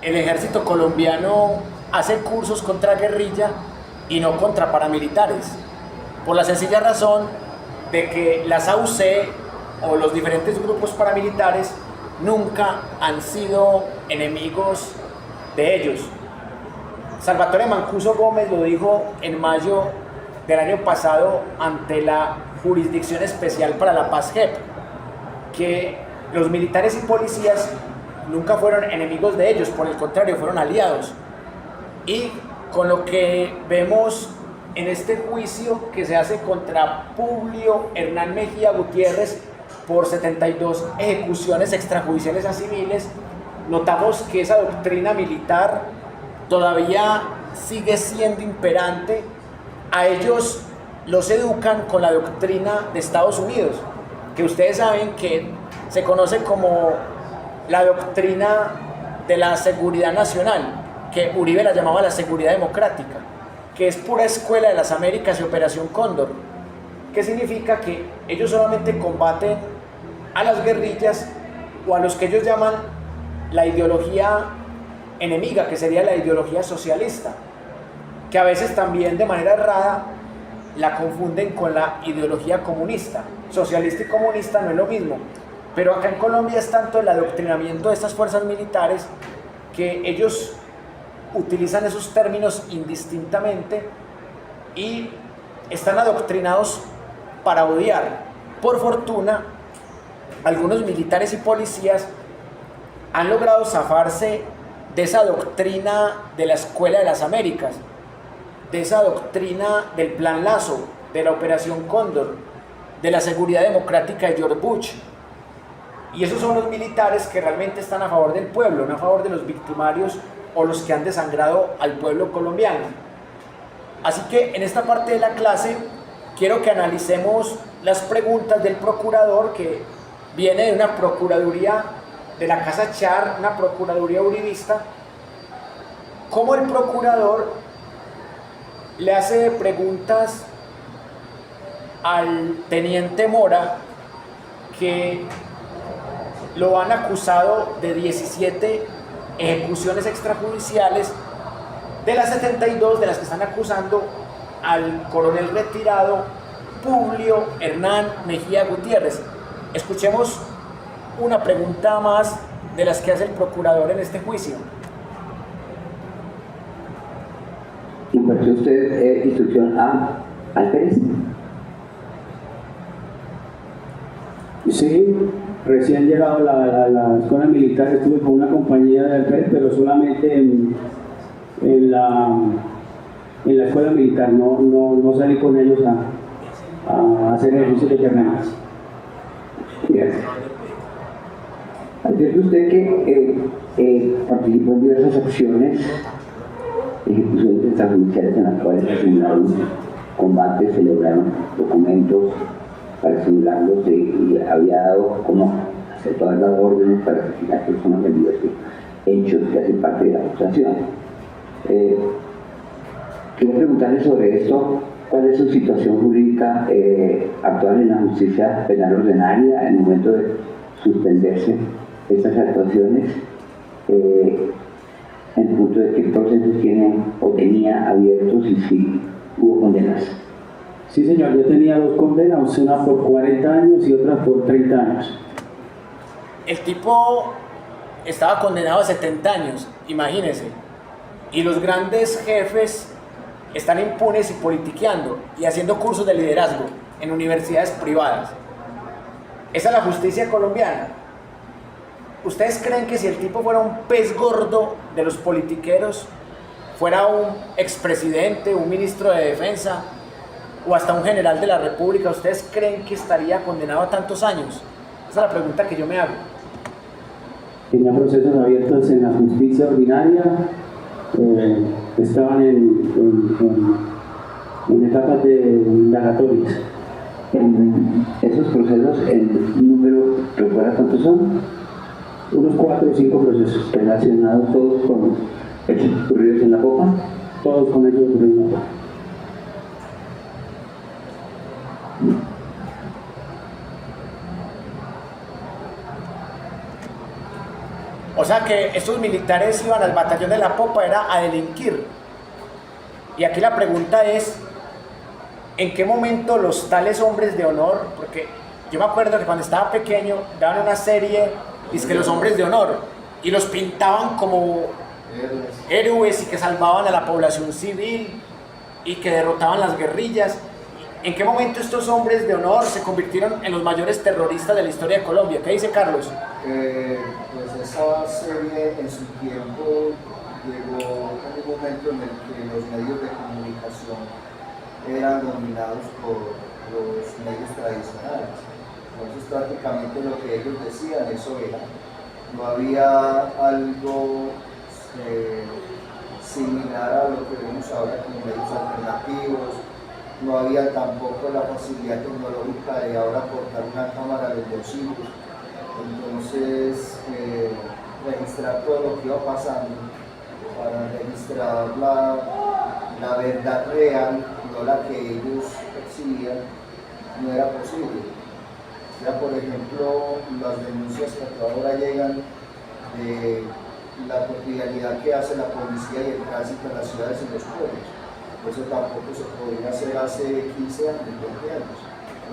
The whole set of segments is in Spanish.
el ejército colombiano hace cursos contra guerrilla y no contra paramilitares, por la sencilla razón de que las AUC o los diferentes grupos paramilitares nunca han sido enemigos de ellos. Salvatore Mancuso Gómez lo dijo en mayo del año pasado ante la Jurisdicción Especial para la Paz JEP, que los militares y policías nunca fueron enemigos de ellos, por el contrario, fueron aliados. Y con lo que vemos en este juicio que se hace contra Publio Hernán Mejía Gutiérrez por 72 ejecuciones extrajudiciales a civiles, notamos que esa doctrina militar todavía sigue siendo imperante. A ellos los educan con la doctrina de Estados Unidos, que ustedes saben que se conoce como la doctrina de la seguridad nacional, que Uribe la llamaba la seguridad democrática, que es pura escuela de las Américas y Operación Cóndor, que significa que ellos solamente combaten a las guerrillas o a los que ellos llaman la ideología enemiga, que sería la ideología socialista, que a veces también de manera errada la confunden con la ideología comunista. Socialista y comunista no es lo mismo, pero acá en Colombia es tanto el adoctrinamiento de estas fuerzas militares que ellos utilizan esos términos indistintamente y están adoctrinados para odiar. Por fortuna, algunos militares y policías han logrado zafarse de esa doctrina de la Escuela de las Américas, de esa doctrina del Plan Lazo, de la Operación Cóndor, de la seguridad democrática de George Bush. Y esos son los militares que realmente están a favor del pueblo, no a favor de los victimarios o los que han desangrado al pueblo colombiano. Así que en esta parte de la clase quiero que analicemos las preguntas del procurador, que viene de una procuraduría de la Casa Char, una procuraduría uribista. Cómo el procurador le hace preguntas al teniente Mora, que lo han acusado de 17 ejecuciones extrajudiciales, de las 72 de las que están acusando al coronel retirado Publio Hernán Mejía Gutiérrez. Escuchemos una pregunta más de las que hace el procurador en este juicio. ¿Impartió usted instrucción a Alférez? Sí, recién llegado a la escuela militar estuve con una compañía de Alférez, pero solamente en la escuela militar, no salí con ellos a hacer ejercicios de terreno. Gracias. Advierte usted que participó en diversas acciones, ejecuciones extrajudiciales en las cuales asignaron combates, celebraron documentos para simularlos y había dado como hacer todas las órdenes para asesinar personas en diversos hechos que hacen parte de la acusación. Quiero preguntarle sobre esto, ¿cuál es su situación jurídica actual en la justicia penal ordinaria en el momento de suspenderse estas actuaciones? En el punto de qué procesos tiene o tenía abiertos y si hubo condenas. Sí, señor, yo tenía 2 condenas, una por 40 años y otra por 30 años. El tipo estaba condenado a 70 años, imagínense, y los grandes jefes están impunes y politiqueando y haciendo cursos de liderazgo en universidades privadas. Esa es la justicia colombiana. ¿Ustedes creen que si el tipo fuera un pez gordo de los politiqueros, fuera un expresidente, un ministro de defensa o hasta un general de la República, ustedes creen que estaría condenado a tantos años? Esa es la pregunta que yo me hago. Tenía procesos abiertos en la justicia ordinaria, estaban en etapas de indagatorias. En esos procesos, el número, ¿recuerda cuántos son? Unos 4 o 5 procesos. Relacionados todos con hechos ocurridos en la Copa. Todos con hechos ocurridos en la Copa. O sea que estos militares iban al batallón de la Popa era a delinquir. Y aquí la pregunta es, ¿en qué momento los tales hombres de honor, porque yo me acuerdo que cuando estaba pequeño daban una serie, dice que los hombres de honor, y los pintaban como héroes y que salvaban a la población civil y que derrotaban las guerrillas? ¿En qué momento estos hombres de honor se convirtieron en los mayores terroristas de la historia de Colombia? ¿Qué dice Carlos? Pues esa serie en su tiempo llegó en un momento en el que los medios de comunicación eran dominados por los medios tradicionales. Entonces prácticamente lo que ellos decían, eso era. No había algo similar a lo que vemos ahora como medios alternativos. No había tampoco la facilidad tecnológica de ahora portar una cámara a los bolsillos. Entonces, registrar todo lo que iba pasando, para registrar la verdad real, no la que ellos percibían, no era posible. Ya, por ejemplo, las denuncias que ahora llegan de la cotidianidad que hace la policía y el tránsito en las ciudades y los pueblos. Eso tampoco se podría hacer hace 15 años, 20 años.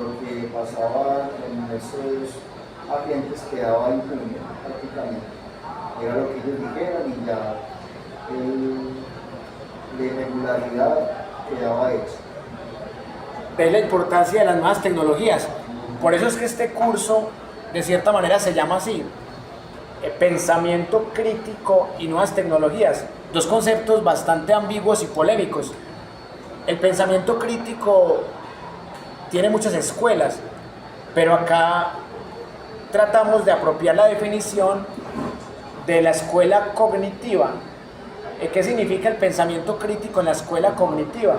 Lo que pasaba en esos agentes quedaba impune prácticamente. Era lo que ellos dijeran y ya la irregularidad quedaba hecha. Es la importancia de las nuevas tecnologías. Por eso es que este curso, de cierta manera, se llama así: pensamiento crítico y nuevas tecnologías. Dos conceptos bastante ambiguos y polémicos. El pensamiento crítico tiene muchas escuelas, pero acá tratamos de apropiar la definición de la escuela cognitiva. ¿Qué significa el pensamiento crítico en la escuela cognitiva?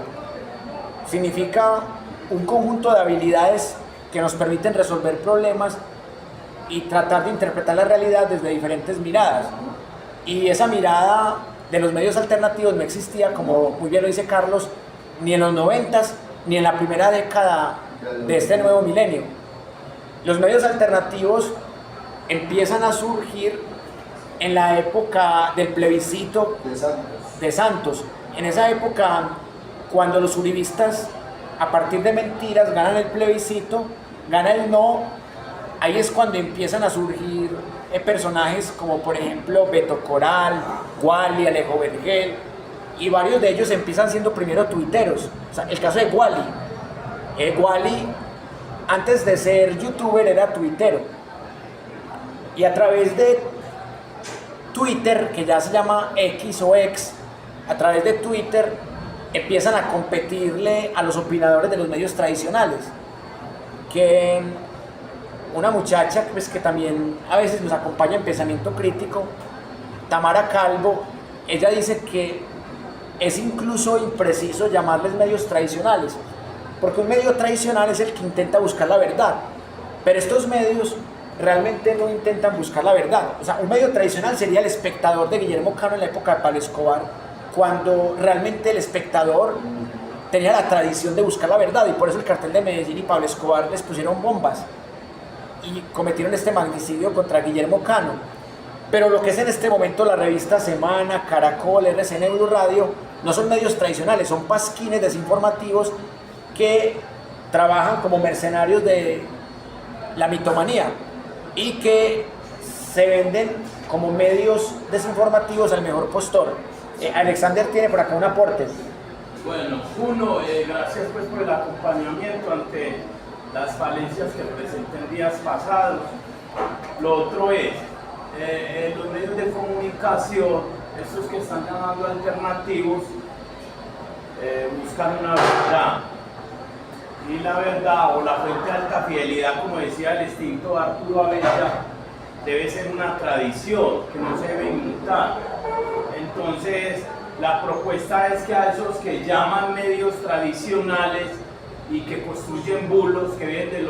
Significa un conjunto de habilidades que nos permiten resolver problemas y tratar de interpretar la realidad desde diferentes miradas. Y esa mirada de los medios alternativos no existía, como muy bien lo dice Carlos, ni en los 90s, ni en la primera década de este nuevo milenio. Los medios alternativos empiezan a surgir en la época del plebiscito de Santos. En esa época, cuando los uribistas, a partir de mentiras, ganan el plebiscito, gana el no, ahí es cuando empiezan a surgir personajes como, por ejemplo, Beto Coral, Wally, Alejo Vergel, y varios de ellos empiezan siendo primero tuiteros. O sea, el caso de Wally. Wally, antes de ser youtuber, era tuitero. Y a través de Twitter, que ya se llama X o X, a través de Twitter empiezan a competirle a los opinadores de los medios tradicionales. Que una muchacha pues, que también a veces nos acompaña en pensamiento crítico, Tamara Calvo, ella dice que es incluso impreciso llamarles medios tradicionales, porque un medio tradicional es el que intenta buscar la verdad, pero estos medios realmente no intentan buscar la verdad. O sea, un medio tradicional sería El Espectador de Guillermo Cano en la época de Pablo Escobar, cuando realmente El Espectador tenía la tradición de buscar la verdad, y por eso el cartel de Medellín y Pablo Escobar les pusieron bombas y cometieron este magnicidio contra Guillermo Cano. Pero lo que es en este momento la revista Semana, Caracol, RCN, Blue Radio, no son medios tradicionales, son pasquines desinformativos que trabajan como mercenarios de la mitomanía y que se venden como medios desinformativos al mejor postor. Alexander tiene por acá un aporte. Bueno, uno, gracias pues por el acompañamiento ante las falencias que presenté en días pasados. Lo otro es, los medios de comunicación, estos que están llamando alternativos, buscan una verdad. Y la verdad, o la fuente de alta fidelidad, como decía el extinto Arturo Abella, debe ser una tradición que no se debe inmutar. Entonces, la propuesta es que a esos que llaman medios tradicionales y que construyen bulos que vienen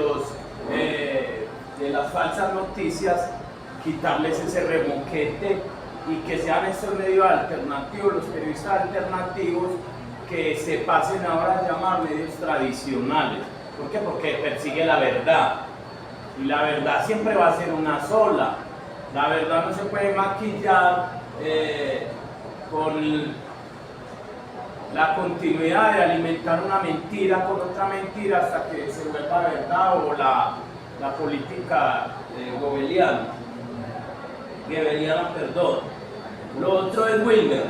de las falsas noticias, quitarles ese remoquete y que sean estos medios alternativos, los periodistas alternativos, que se pasen ahora a llamar medios tradicionales. ¿Por qué? Porque persigue la verdad. Y la verdad siempre va a ser una sola. La verdad no se puede maquillar con la continuidad de alimentar una mentira con otra mentira hasta que se vuelva verdad, o la política gobeliana, perdón. Lo otro es Wilmer.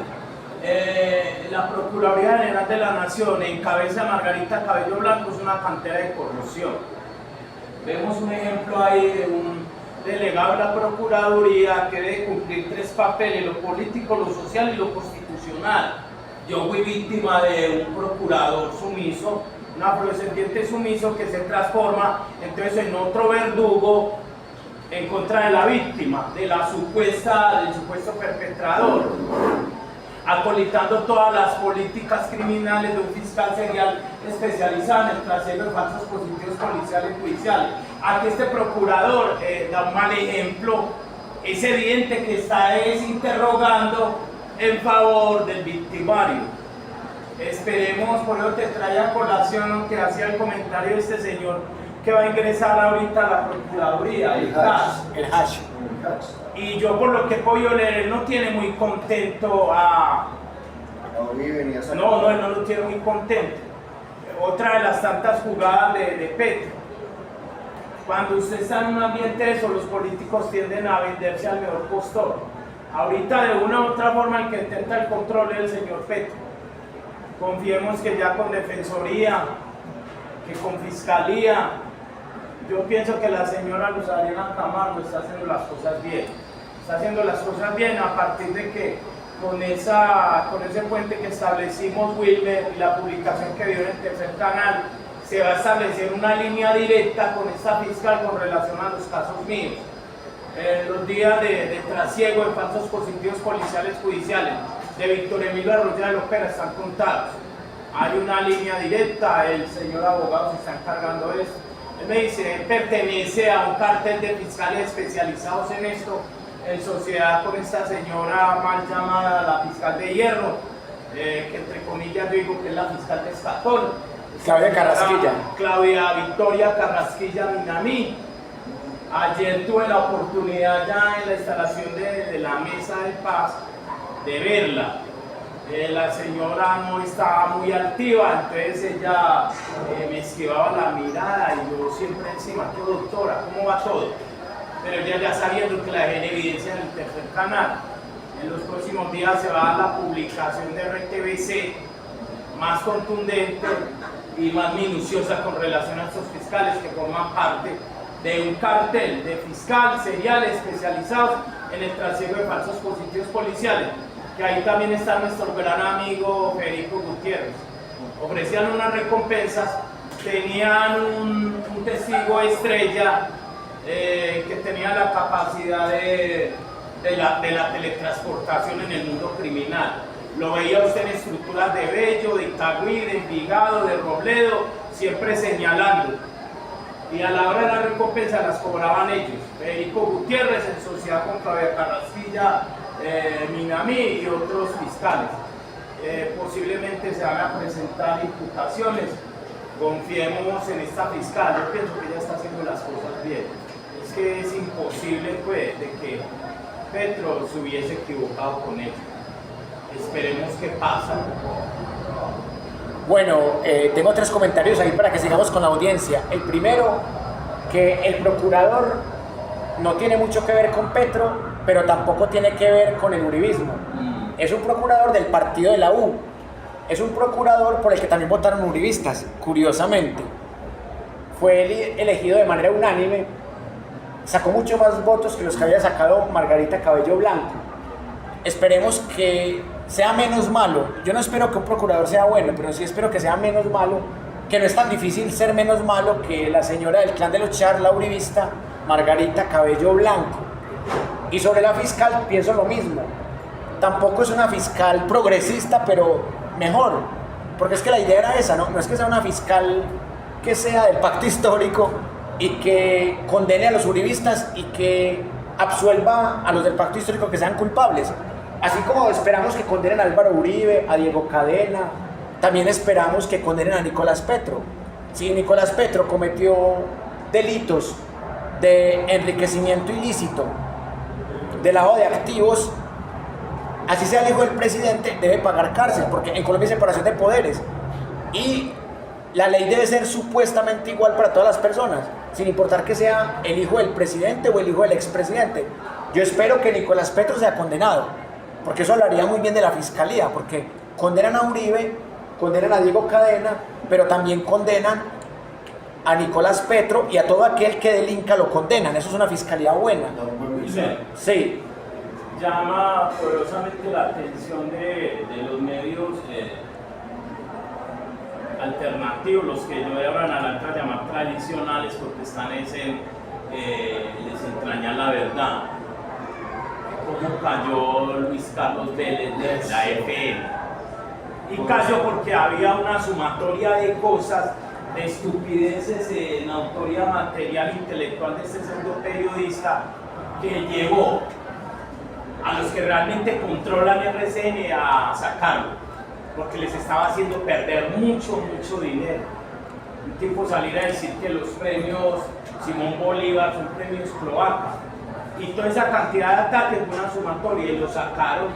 La Procuraduría General de la Nación, en cabeza de Margarita Cabello Blanco, es una cantera de corrupción. Vemos un ejemplo ahí de un delegado de la Procuraduría que debe cumplir 3 papeles: lo político, lo social y lo constitucional. Yo fui víctima de un procurador sumiso, un afrodescendiente sumiso que se transforma entonces en otro verdugo en contra de la víctima, del supuesto perpetrador, acolitando todas las políticas criminales de un fiscal serial especializado en el trasiego de falsos positivos policiales y judiciales. Aquí este procurador da un mal ejemplo. Es evidente que está interrogando en favor del victimario. Esperemos, por eso te trae a colación que hacía el comentario de este señor que va a ingresar ahorita a la Procuraduría, el Hash. Y yo, por lo que he podido leer, él no tiene muy contento a Uribe ni a Santos. No, él no lo tiene muy contento. Otra de las tantas jugadas de Petro. Cuando usted está en un ambiente de eso, los políticos tienden a venderse al mejor postor. Ahorita, de una u otra forma, el que intenta el control es el señor Petro. Confiemos que ya con Defensoría, que con Fiscalía, yo pienso que la señora Luz Adriana Camargo está haciendo las cosas bien. Está haciendo las cosas bien a partir de que con ese puente que establecimos, Wilmer, y la publicación que dio en el tercer canal, se va a establecer una línea directa con esta fiscal con relación a los casos míos. Los días de trasiego de falsos positivos policiales judiciales de Víctor Emilio Arroyo de Lopera están contados. Hay una línea directa, el señor abogado se está encargando de esto. Él me dice, él pertenece a un cartel de fiscales especializados en esto, en sociedad con esta señora mal llamada la fiscal de Hierro, que entre comillas yo digo que es la fiscal de Escatón. Claudia Carrasquilla. Claudia Victoria Carrasquilla Minamí. Ayer tuve la oportunidad ya en la instalación de la mesa de paz de verla. La señora no estaba muy altiva, entonces ella me esquivaba la mirada y yo siempre encima, ¿qué doctora? ¿Cómo va todo? Pero ella ya sabiendo que la dejé en evidencia en el tercer canal. En los próximos días se va a dar la publicación de RTBC más contundente y más minuciosa con relación a estos fiscales que forman parte de un cartel de fiscal serial especializados en el trasiego de falsos positivos policiales, que ahí también está nuestro gran amigo Federico Gutiérrez. Ofrecían unas recompensas, tenían un testigo estrella que tenía la capacidad de la teletransportación en el mundo criminal. Lo veía usted en estructuras de Bello, de Itagüí, de Envigado, de Robledo, siempre señalando. Y a la hora de la recompensa las cobraban ellos. Federico Gutiérrez en sociedad con Claudia Carrasquilla, Minamí y otros fiscales. Posiblemente se van a presentar imputaciones. Confiemos en esta fiscal. Yo pienso que ella está haciendo las cosas bien. Es que es imposible, pues, de que Petro se hubiese equivocado con ella. Esperemos que pasa. Bueno, tengo 3 comentarios ahí para que sigamos con la audiencia. El primero, que el procurador no tiene mucho que ver con Petro, pero tampoco tiene que ver con el uribismo. Es un procurador del partido de la U. Es un procurador por el que también votaron uribistas, curiosamente. Fue elegido de manera unánime, sacó mucho más votos que los que había sacado Margarita Cabello Blanco. Esperemos que sea menos malo. Yo no espero que un procurador sea bueno, pero sí espero que sea menos malo, que no es tan difícil ser menos malo que la señora del clan de los Char, la uribista, Margarita Cabello Blanco. Y sobre la fiscal pienso lo mismo. Tampoco es una fiscal progresista, pero mejor, porque es que la idea era esa, no es que sea una fiscal que sea del pacto histórico y que condene a los uribistas y que absuelva a los del pacto histórico que sean culpables. Así como esperamos que condenen a Álvaro Uribe, a Diego Cadena, también esperamos que condenen a Nicolás Petro. Si Nicolás Petro cometió delitos de enriquecimiento ilícito de lavado de activos, así sea el hijo del presidente, debe pagar cárcel, porque en Colombia hay separación de poderes. Y la ley debe ser supuestamente igual para todas las personas, sin importar que sea el hijo del presidente o el hijo del expresidente. Yo espero que Nicolás Petro sea condenado, porque eso hablaría muy bien de la fiscalía, porque condenan a Uribe, condenan a Diego Cadena, pero también condenan a Nicolás Petro, y a todo aquel que delinca lo condenan. Eso es una fiscalía buena. Sí. Llama poderosamente la atención de los medios alternativos, los que yo ahora naranja llamar tradicionales, porque están les entraña la verdad. Cómo cayó Luis Carlos Vélez de la FM. Y cayó porque había una sumatoria de cosas, de estupideces en autoría material intelectual de este pseudo periodista, que llevó a los que realmente controlan RCN a sacarlo, porque les estaba haciendo perder mucho dinero. Un tipo salir a decir que los premios Simón Bolívar son premios cloaca, y toda esa cantidad de ataques fue una sumatoria y lo sacaron.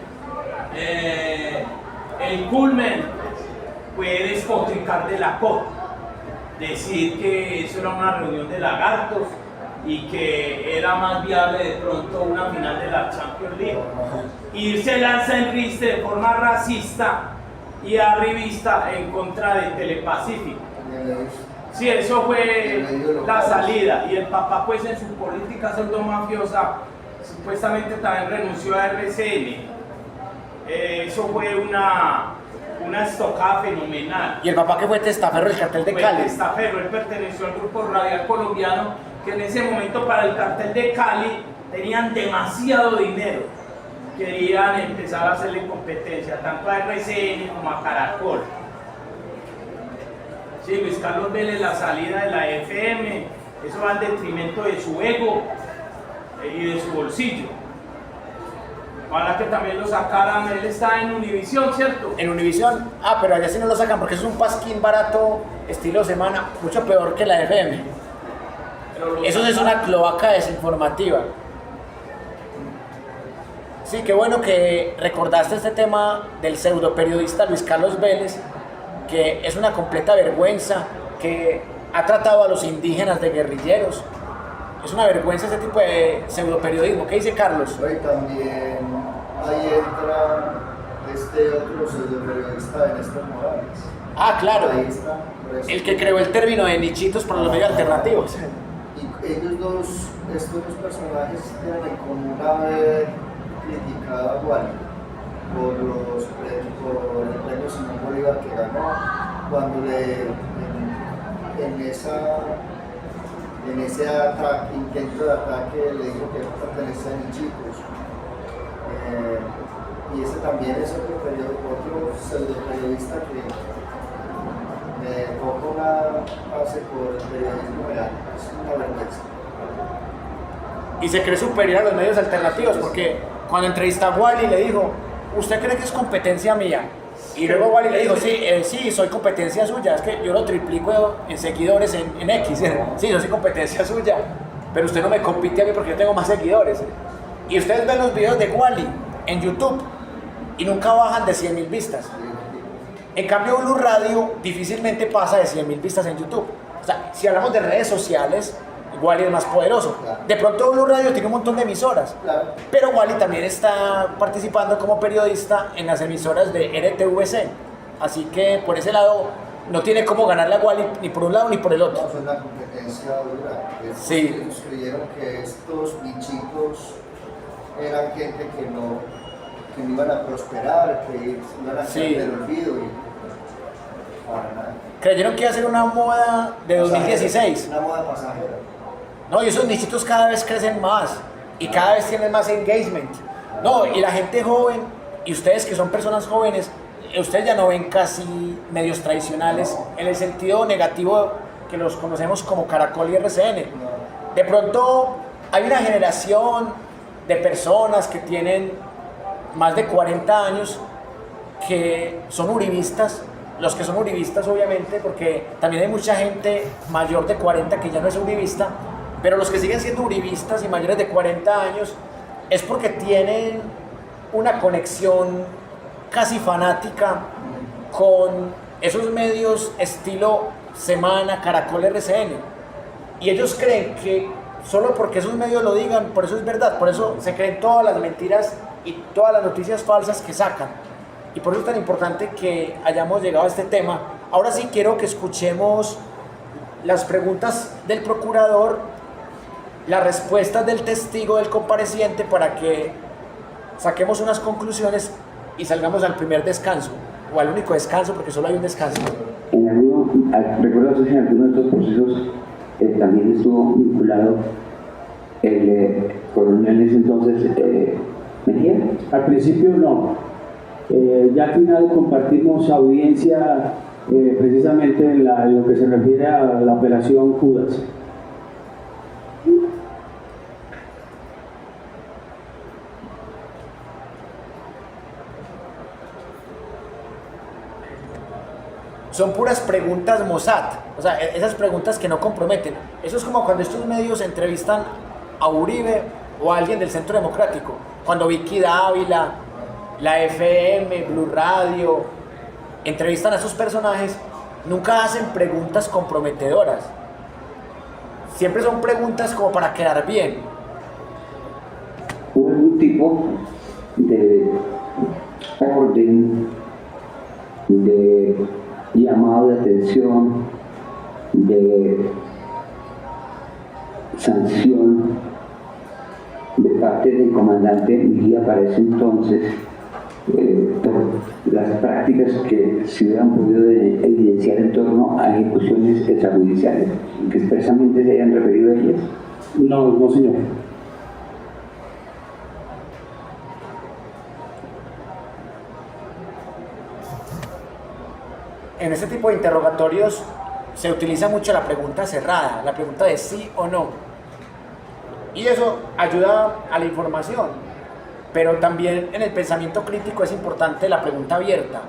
El culmen fue despotricar de la COP, decir que eso era una reunión de lagartos y que era más viable de pronto una final de la Champions League. Irse lanza en riste de forma racista y arribista en contra de Telepacífico. Sí, eso fue la salida. Y el papá, pues en su política pseudomafiosa, supuestamente también renunció a RCN. Eso fue una estocada fenomenal. Y el papá que fue testaferro del cartel de Cali. Testaferro, él perteneció al grupo radial colombiano, que en ese momento para el cartel de Cali tenían demasiado dinero. Querían empezar a hacerle competencia tanto a RCN como a Caracol. Sí, Luis Carlos Vélez, la salida de la FM, eso va en detrimento de su ego y de su bolsillo. Ojalá que también lo sacaran. Él está en Univisión, ¿cierto? En Univisión, pero allá sí no lo sacan porque eso es un pasquín barato, estilo semana, mucho peor que la FM. Eso es una cloaca desinformativa. Sí, qué bueno que recordaste este tema del pseudo periodista Luis Carlos Vélez, que es una completa vergüenza, que ha tratado a los indígenas de guerrilleros. Es una vergüenza ese tipo de pseudo periodismo. ¿Qué dice Carlos? Y también ahí entra este otro pseudo periodista de Néstor Morales. Claro. Ahí está, el que creó el término de nichitos para los medios alternativos. Y ellos dos, estos dos personajes, tienen en común haber criticado a Wally por el premio Simón Bolívar que ganó, cuando en ese intento de ataque le dijo que pertenece a Nichitos. Y ese también es otro pseudo periodista que poco una base por el periodismo real. Es una vergüenza. Y se cree superior a los medios alternativos, porque cuando entrevista a Wally le dijo, ¿usted cree que es competencia mía? Y luego Wally le dijo, sí, soy competencia suya, es que yo lo triplico en seguidores en X, sí, yo soy competencia suya, pero usted no me compite a mí porque yo tengo más seguidores. Y ustedes ven los videos de Wally en YouTube y nunca bajan de 100.000 vistas. En cambio, Blue Radio difícilmente pasa de 100.000 vistas en YouTube. O sea, si hablamos de redes sociales, Wally es más poderoso. De pronto Blue Radio tiene un montón de emisoras, pero Wally también está participando como periodista en las emisoras de RTVC. Así que por ese lado no tiene cómo ganarle a Wally ni por un lado ni por el otro. No, fue una competencia dura. Sí. Ellos creyeron que estos bichitos eran gente que no iban a prosperar, que iban a quedar del olvido. Y para nada. Creyeron que iba a ser una moda de 2016. Una moda pasajera. No, y esos nichitos cada vez crecen más y cada vez tienen más engagement. No, y la gente joven, y ustedes que son personas jóvenes, ustedes ya no ven casi medios tradicionales en el sentido negativo que los conocemos como Caracol y RCN. De pronto hay una generación de personas que tienen más de 40 años que son uribistas, los que son uribistas obviamente, porque también hay mucha gente mayor de 40 que ya no es uribista, pero los que siguen siendo uribistas y mayores de 40 años es porque tienen una conexión casi fanática con esos medios estilo Semana, Caracol, RCN. Y ellos creen que solo porque esos medios lo digan, por eso es verdad, por eso se creen todas las mentiras y todas las noticias falsas que sacan. Y por eso es tan importante que hayamos llegado a este tema. Ahora sí quiero que escuchemos las preguntas del procurador, las respuestas del testigo, del compareciente, para que saquemos unas conclusiones y salgamos al primer descanso, o al único descanso, porque solo hay un descanso. Recuerdo que en algunos de estos procesos también estuvo vinculado el coronel en ese entonces, Mejía. Al principio no. Ya al final compartimos audiencia precisamente en lo que se refiere a la operación Judas. Son puras preguntas Mossad, o sea, esas preguntas que no comprometen. Eso es como cuando estos medios entrevistan a Uribe o a alguien del Centro Democrático, cuando Vicky Dávila, la FM, Blue Radio, entrevistan a esos personajes, nunca hacen preguntas comprometedoras. Siempre son preguntas como para quedar bien. Hubo algún tipo de orden, de llamado de atención, de sanción de parte del comandante Mejía para ese entonces por las prácticas que se hubieran podido evidenciar en torno a ejecuciones extrajudiciales, que expresamente se hayan referido a ellas. No, no señor. En este tipo de interrogatorios se utiliza mucho la pregunta cerrada, la pregunta de sí o no. Y eso ayuda a la información. Pero también en el pensamiento crítico es importante la pregunta abierta,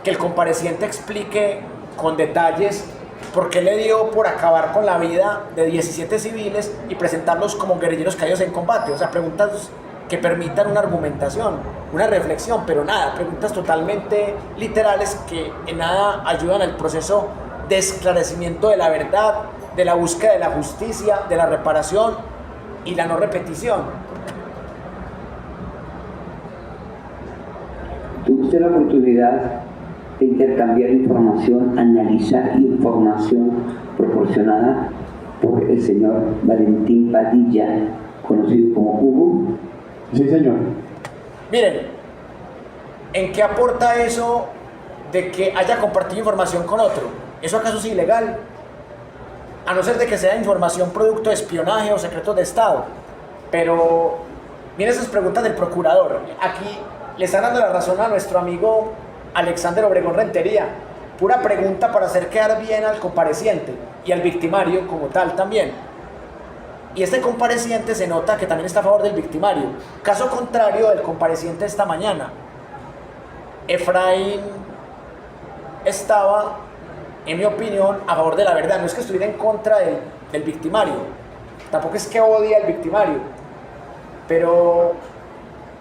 que el compareciente explique con detalles por qué le dio por acabar con la vida de 17 civiles y presentarlos como guerrilleros caídos en combate. O sea, preguntas que permitan una argumentación, una reflexión, pero nada, preguntas totalmente literales que en nada ayudan al proceso de esclarecimiento de la verdad, de la búsqueda de la justicia, de la reparación y la no repetición. ¿Tuvo usted la oportunidad de intercambiar información, analizar información proporcionada por el señor Valentín Padilla, conocido como Hugo? Sí, señor. Miren, ¿en qué aporta eso de que haya compartido información con otro? ¿Eso acaso es ilegal? A no ser de que sea información producto de espionaje o secretos de Estado. Pero miren esas preguntas del procurador. Aquí le están dando la razón a nuestro amigo Alexander Obregón Rentería. Pura pregunta para hacer quedar bien al compareciente y al victimario como tal también. Y este compareciente se nota que también está a favor del victimario. Caso contrario del compareciente esta mañana. Efraín estaba, en mi opinión, a favor de la verdad. No es que estuviera en contra del victimario. Tampoco es que odie al victimario. Pero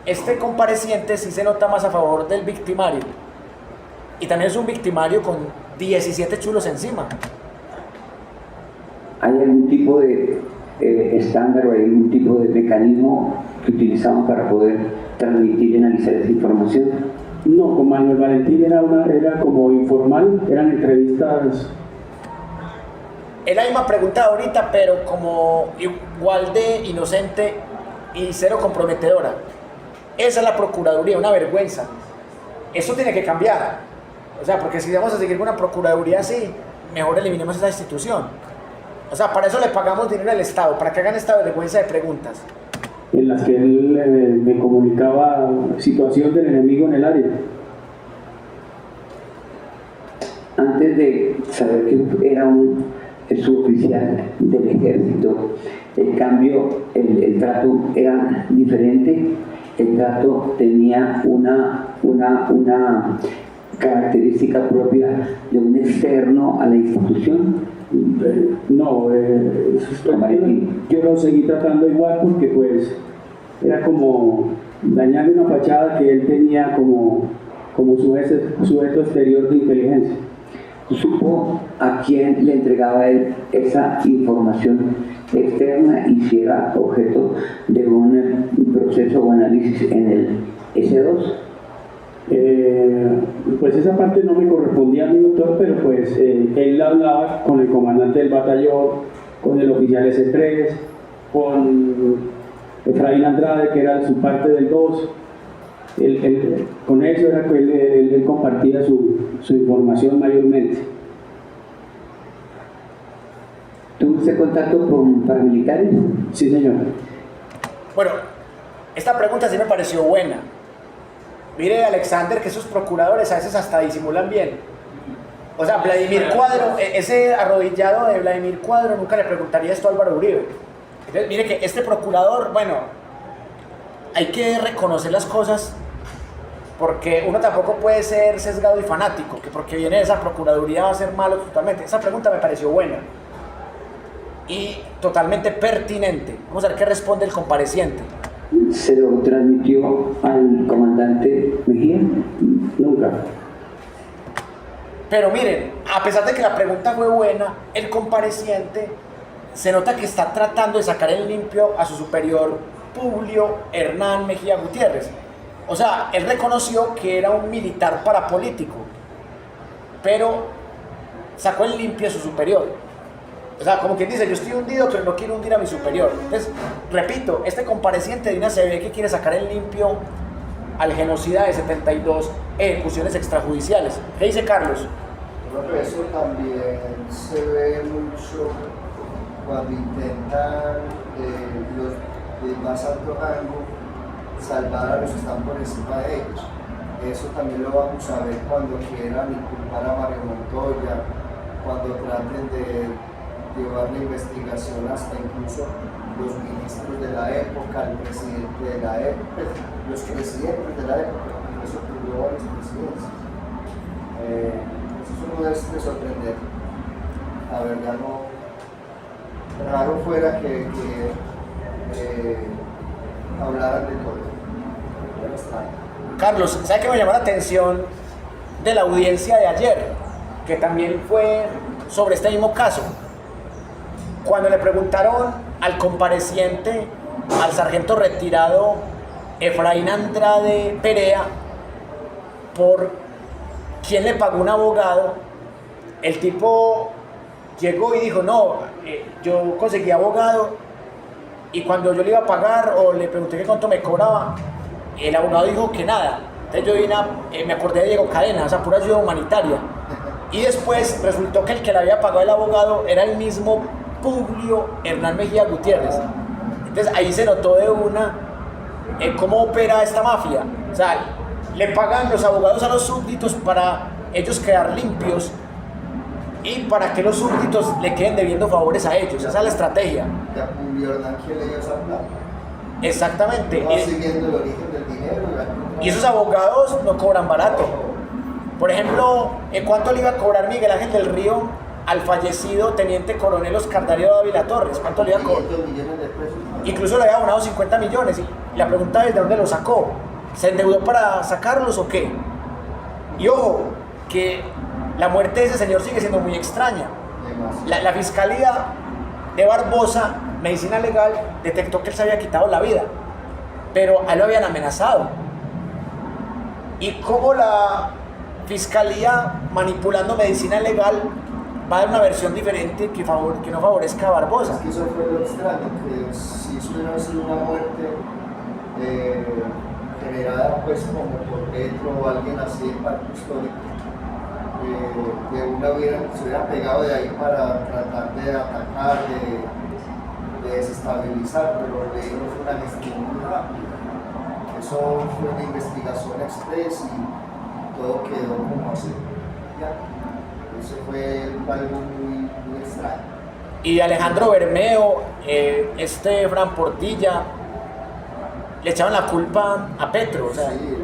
este compareciente sí se nota más a favor del victimario. Y también es un victimario con 17 chulos encima. ¿Hay algún tipo de estándar o hay algún tipo de mecanismo que utilizamos para poder transmitir y analizar esa información? No, con Manuel Valentín era como informal, eran entrevistas. Es la misma pregunta ahorita, pero como igual de inocente y cero comprometedora. Esa es la Procuraduría, una vergüenza. Eso tiene que cambiar. O sea, porque si vamos a seguir con una Procuraduría así, mejor eliminemos esa institución. O sea, para eso le pagamos dinero al Estado, para que hagan esta vergüenza de preguntas. En las que él me comunicaba situación del enemigo en el área. Antes de saber que era un suboficial del ejército, el cambio, el trato era diferente, el trato tenía una característica propia de un externo a la institución. No, yo lo seguí tratando igual porque pues era como dañar una fachada que él tenía como sujeto exterior de inteligencia. ¿Supo a quién le entregaba él esa información externa y si era objeto de un proceso o análisis en el S2? Pues esa parte no me correspondía a mí, doctor, pero pues él hablaba con el comandante del batallón, con el oficial S3, con Efraín Andrade, que era su parte del 2. Con eso era que él compartía su información mayormente. ¿Tuviste contacto con paramilitares? Sí, señor. Bueno, esta pregunta sí me pareció buena. Mire, Alexander, que esos procuradores a veces hasta disimulan bien. O sea, Vladimir Cuadro, ese arrodillado de Vladimir Cuadro nunca le preguntaría esto a Álvaro Uribe. Entonces, mire que este procurador, bueno, hay que reconocer las cosas porque uno tampoco puede ser sesgado y fanático, que porque viene de esa procuraduría va a ser malo totalmente. Esa pregunta me pareció buena y totalmente pertinente. Vamos a ver qué responde el compareciente. ¿Se lo transmitió al comandante Mejía? Nunca. Pero miren, a pesar de que la pregunta fue buena, el compareciente se nota que está tratando de sacar en limpio a su superior Publio Hernán Mejía Gutiérrez. O sea, él reconoció que era un militar parapolítico, pero sacó en limpio a su superior. O sea, como quien dice, yo estoy hundido, pero no quiero hundir a mi superior. Entonces, repito, este compareciente de una se ve que quiere sacar en limpio al genocida de 72 ejecuciones extrajudiciales. ¿Qué dice Carlos? Yo creo que eso también se ve mucho cuando intentan los de más alto rango salvar a los que están por encima de ellos. Eso también lo vamos a ver cuando quieran inculpar a Mario Montoya, cuando traten de llevar la investigación hasta incluso los ministros de la época, el presidente de la época, los presidentes de la época, eso ocurrió varios presidentes. Eso no es de sorprender. La verdad no, raro fuera que hablaran de todo. Carlos, ¿sabe qué me llamó la atención de la audiencia de ayer? Que también fue sobre este mismo caso. Cuando le preguntaron al compareciente, al sargento retirado Efraín Andrade Perea, por quién le pagó un abogado, el tipo llegó y dijo, no, yo conseguí abogado y cuando yo le iba a pagar o le pregunté que cuánto me cobraba, el abogado dijo que nada. Entonces yo vine me acordé de Diego Cadena, o sea, pura ayuda humanitaria. Y después resultó que el que le había pagado el abogado era el mismo Publio Hernán Mejía Gutiérrez. Entonces ahí se notó de una cómo opera esta mafia. O sea, le pagan los abogados a los súbditos para ellos quedar limpios y para que los súbditos le queden debiendo favores a ellos. Esa es la estrategia. ¿Y a Publio Hernán quién le dio esa plata? Exactamente. Va siguiendo el origen del dinero. Y esos abogados no cobran barato. Por ejemplo, ¿cuánto le iba a cobrar Miguel Ángel del Río al fallecido teniente coronel Oscar Darío Dávila Torres? ¿Cuánto le iba a cobrar? 500 millones de pesos. Incluso le había abonado 50 millones. Y la pregunta es, ¿de dónde lo sacó? ¿Se endeudó para sacarlos o qué? Y ojo, que la muerte de ese señor sigue siendo muy extraña. La fiscalía de Barbosa, medicina legal, detectó que él se había quitado la vida, pero a él lo habían amenazado. ¿Y cómo la fiscalía, manipulando medicina legal, va a dar una versión diferente que no favorezca a Barbosa? Es que eso fue lo extraño, que si eso hubiera sido una muerte generada pues como por Petro o alguien así en pacto histórico, de una se hubiera pegado de ahí para tratar de atacar, de desestabilizar, pero le dimos una gestión muy rápida. Eso fue una investigación express y todo quedó como así. Eso fue algo muy extraño. Y Alejandro Bermeo, Fran Portilla, le echaban la culpa a Petro. O sea, Sí.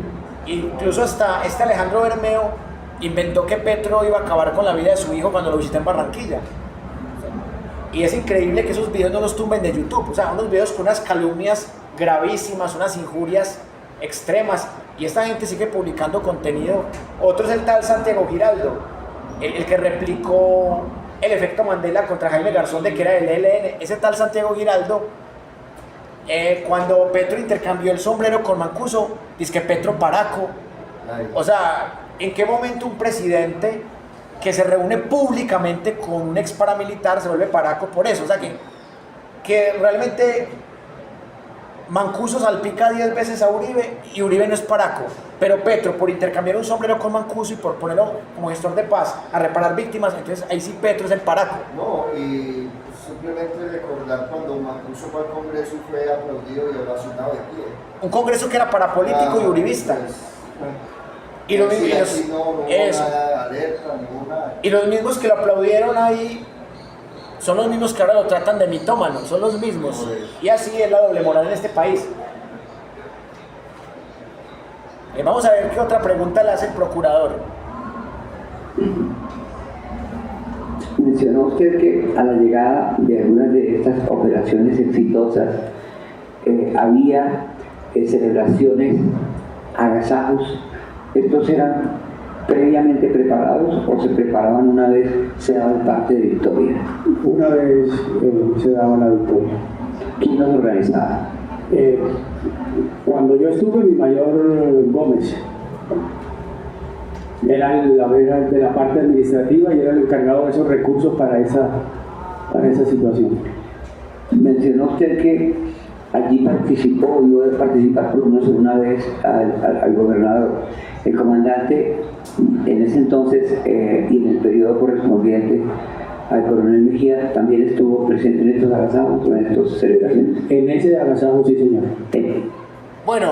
incluso hasta Alejandro Bermeo inventó que Petro iba a acabar con la vida de su hijo cuando lo visité en Barranquilla. Y es increíble que esos videos no los tumben de YouTube. O sea, unos videos con unas calumnias gravísimas, unas injurias extremas, y esta gente sigue publicando contenido. Otro es el tal Santiago Giraldo, el que replicó el efecto Mandela contra Jaime Garzón de que era del ELN. Ese tal Santiago Giraldo, cuando Petro intercambió el sombrero con Mancuso, dice que Petro Paraco. O sea, ¿en qué momento un presidente que se reúne públicamente con un ex paramilitar se vuelve paraco por eso? O sea, que realmente Mancuso salpica 10 veces a Uribe y Uribe no es paraco, pero Petro, por intercambiar un sombrero con Mancuso y por ponerlo como gestor de paz a reparar víctimas, entonces ahí sí Petro es el paraco. No, y simplemente recordar cuando Mancuso fue al Congreso y fue aplaudido y ovacionado de pie. Un Congreso que era parapolítico y uribista. Pues, Y los, sí, y los- aquí no hubo eso. nada de alerta, ninguna. Y los mismos que lo aplaudieron ahí son los mismos que ahora lo tratan de mitómano, son los mismos. Y así es la doble moral en este país. Vamos a ver qué otra pregunta le hace el procurador. Mencionó usted que a la llegada de algunas de estas operaciones exitosas había celebraciones, agasajos. ¿Estos eran previamente preparados o se preparaban una vez se daba el parte de victoria? Una vez se daba la victoria. ¿Quién los organizaba? Cuando yo estuve, mi mayor Gómez era de la parte administrativa y era el encargado de esos recursos para esa situación. Mencionó usted que allí participó, iba a participar por lo menos una vez al gobernador. El comandante en ese entonces y en el periodo correspondiente al coronel Mejía también estuvo presente en estos agasajos, en estas celebraciones. En ese agasajo, sí, señor. Bueno,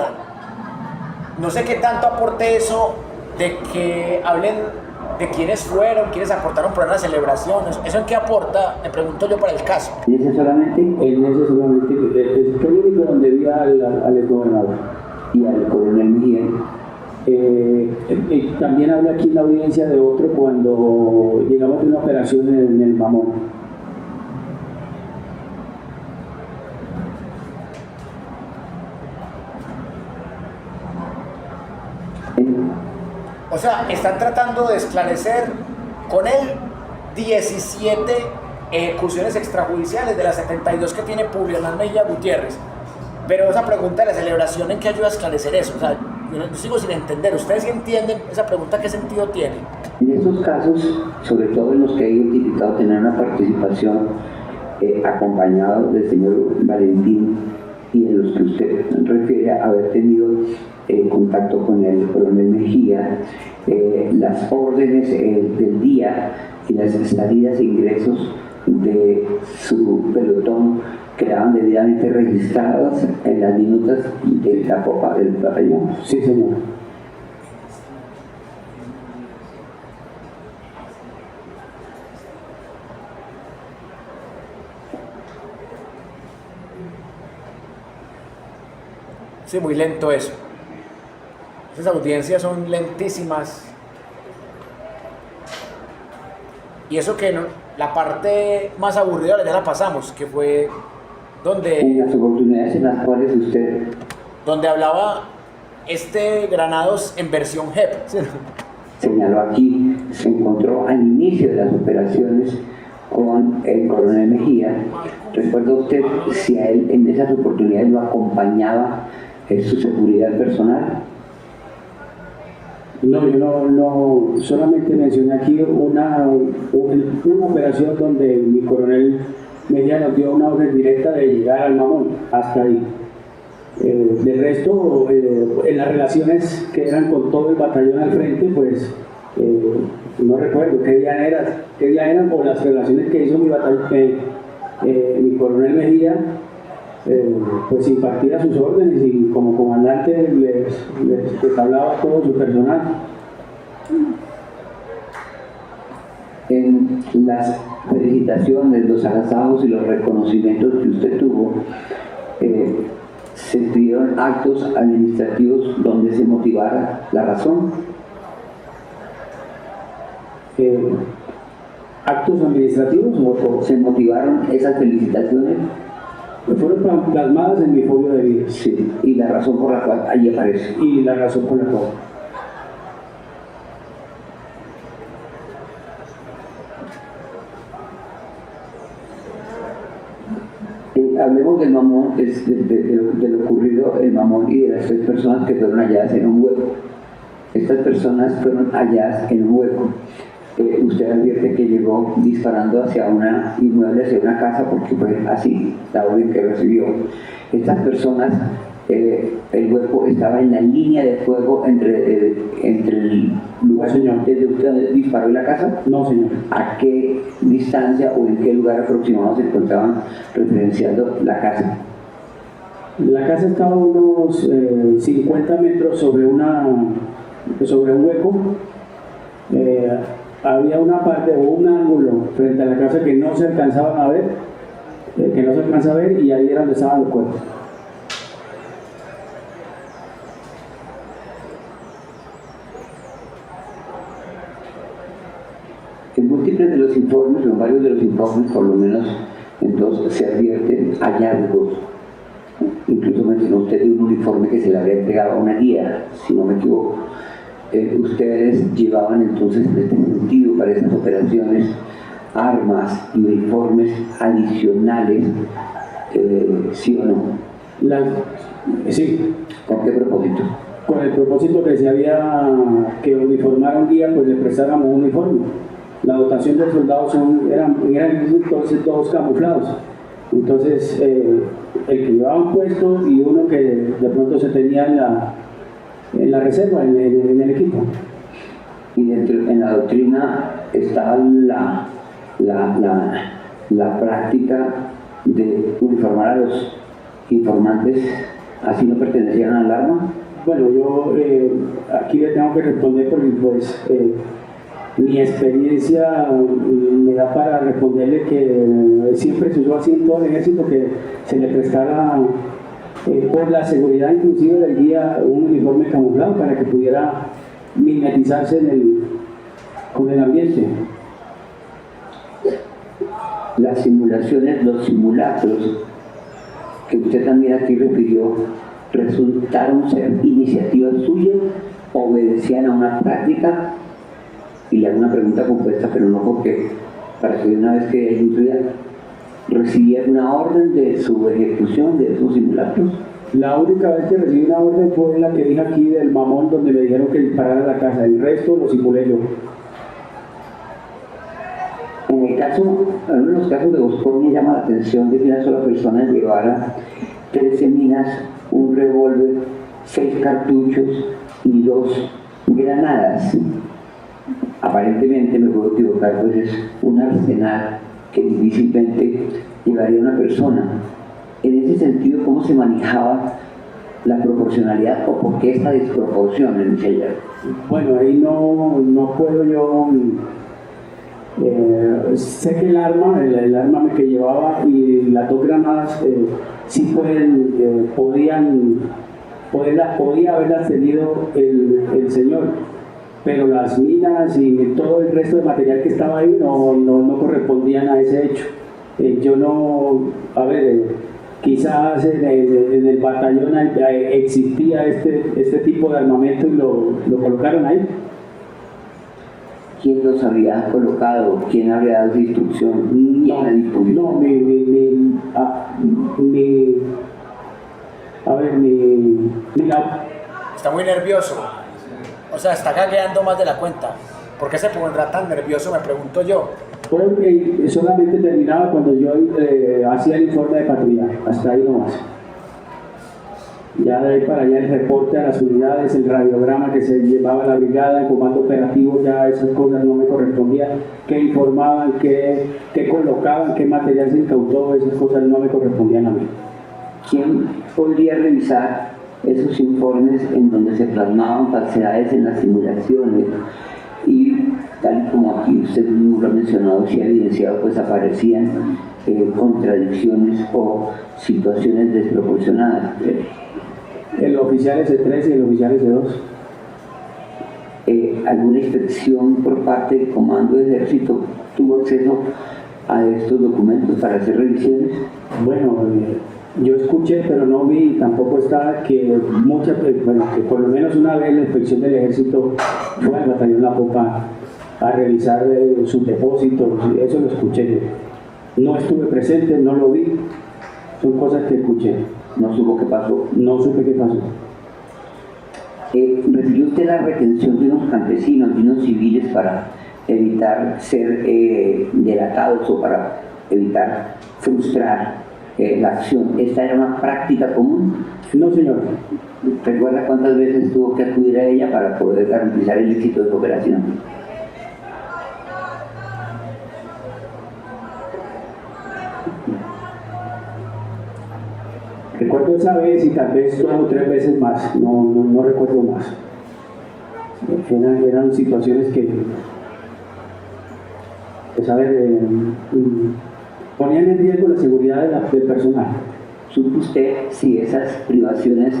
no sé qué tanto aporte eso de que hablen de quiénes fueron, quiénes aportaron por las celebraciones. ¿Eso en qué aporta? Me pregunto yo para el caso. ¿En ese solamente? En ese solamente, fue el único donde vi al exgobernador. Y al coronel Mejía. También hablé aquí en la audiencia de otro cuando llegamos de una operación en el Mamón. O sea, están tratando de esclarecer con él 17 ejecuciones extrajudiciales de las 72 que tiene Publio Hernán Mejía Gutiérrez. Pero esa pregunta de la celebración, ¿en qué ayuda a esclarecer eso? O sea, yo sigo sin entender. ¿Ustedes sí entienden esa pregunta qué sentido tiene? En estos casos, sobre todo en los que he identificado tener una participación acompañado del señor Valentín y en los que usted refiere a haber tenido contacto con el coronel Mejía, las órdenes del día y las salidas e ingresos de su pelotón quedaban debidamente registradas en las minutas de la popa del batallón. Sí, señor. Sí, muy lento eso. Esas audiencias son lentísimas. Y eso que no, la parte más aburrida ya la pasamos, que fue En donde las oportunidades en las cuales usted hablaba Granados en versión JEP. ¿Sí? señaló aquí, se encontró al inicio de las operaciones con el coronel Mejía. ¿Recuerda usted si a él en esas oportunidades lo acompañaba su seguridad personal? No, yo no solamente mencioné aquí una operación donde mi coronel Mejía nos dio una orden directa de llegar al Mamón, hasta ahí. Del resto, en las relaciones que eran con todo el batallón al frente, pues no recuerdo qué día eran, o las relaciones que hizo mi coronel Mejía, pues impartía sus órdenes y como comandante les hablaba a todo su personal. En las felicitaciones, los agasados y los reconocimientos que usted tuvo, se tuvieron actos administrativos donde se motivara la razón. ¿Actos administrativos o ¿Se motivaron esas felicitaciones? Fueron plasmadas en mi folio de vida. Sí, y la razón por la cual allí aparece. Y la razón por la cual. Hablemos del mamón, de lo ocurrido el mamón y de las 3 personas que fueron halladas en un hueco. Estas personas fueron halladas en un hueco. Usted advierte que llegó disparando hacia una inmueble, hacia una casa, porque fue así la orden que recibió. Estas personas, el hueco estaba en la línea de fuego entre el lugar desde usted disparó en la casa. No, señor. ¿A qué distancia o en qué lugar aproximado se encontraban referenciando la casa? La casa estaba a unos 50 metros sobre un hueco. Había una parte o un ángulo frente a la casa que no se alcanzaban a ver, que no se alcanza a ver, y ahí era donde estaban los cuerpos. En múltiples de los informes, en varios de los informes, por lo menos en 2, se advierten hallazgos. Incluso mencionó usted un uniforme que se le había entregado a una guía, si no me equivoco. Ustedes llevaban entonces en este sentido para estas operaciones armas y uniformes adicionales, ¿sí o no? Sí. ¿Con qué propósito? Con el propósito que si había que uniformar a un guía, pues le prestáramos un uniforme. La dotación del soldado eran entonces todos camuflados. Entonces, el que llevaban puesto y uno que de pronto se tenía en la reserva, en el equipo. Y en la doctrina está la práctica de uniformar a los informantes, así no pertenecieran al arma. Bueno, yo aquí le tengo que responder porque pues mi experiencia me da para responderle que siempre se usó así en todo el ejército, que se le prestara por la seguridad inclusive del guía un uniforme camuflado para que pudiera mimetizarse con el ambiente. Las simulaciones, los simulacros que usted también aquí refirió, ¿resultaron ser iniciativas suyas? ¿Obedecían a una práctica? Y le hago una pregunta compuesta, pero no porque, para que una vez que ayude, ¿recibían una orden de su ejecución de esos simulacros? La única vez que recibí una orden fue la que dije aquí del mamón, donde me dijeron que disparara a la casa. El resto lo simulé yo. En uno de los casos de Bosconi llama la atención de que una sola persona llevara 13 minas, un revólver, 6 cartuchos y 2 granadas. Aparentemente, me puedo equivocar, pues es un arsenal que difícilmente llevaría una persona. En ese sentido, ¿cómo se manejaba la proporcionalidad o por qué esta desproporción en ese hallazgo? Bueno, ahí no puedo yo... sé que el arma que llevaba y las 2 granadas sí podía haberlas tenido el señor, pero las minas y todo el resto de material que estaba ahí no correspondían a ese hecho. Quizás en el batallón existía este tipo de armamento y lo colocaron ahí. ¿Quién los había colocado? ¿Quién habría dado esa instrucción? Está muy nervioso. O sea, está gagueando más de la cuenta. ¿Por qué se pondrá tan nervioso? Me pregunto yo. Porque solamente terminaba cuando yo hacía el informe de patrulla. Hasta ahí nomás. Ya de ahí para allá el reporte a las unidades, el radiograma que se llevaba a la brigada, el comando operativo, ya esas cosas no me correspondían. ¿Qué informaban? ¿Qué colocaban? ¿Qué material se incautó? Esas cosas no me correspondían a mí. ¿Quién podría revisar esos informes en donde se plasmaban falsedades en las simulaciones? Y tal como aquí usted mismo lo ha mencionado, si ha evidenciado, pues aparecían contradicciones o situaciones desproporcionadas. El oficial S3 y el oficial S2. ¿Alguna inspección por parte del Comando de Ejército tuvo acceso a estos documentos para hacer revisiones? Bueno, Yo escuché, pero no vi, tampoco estaba que que por lo menos una vez la inspección del ejército fue al batallón La Popa a revisar sus depósitos, eso lo escuché yo. No estuve presente, no lo vi, son cosas que escuché. No supo qué pasó. No supe qué pasó. ¿Recibió usted la retención de unos campesinos, de unos civiles para evitar ser delatados o para evitar frustrar la acción? ¿Esta era una práctica común? No, señor. ¿Recuerda cuántas veces tuvo que acudir a ella para poder garantizar el éxito de su operación? Recuerdo esa vez y tal vez 2 o 3 veces más, no recuerdo más. Eran situaciones que, pues a ver, ponían en riesgo la seguridad del personal. ¿Supo usted si esas privaciones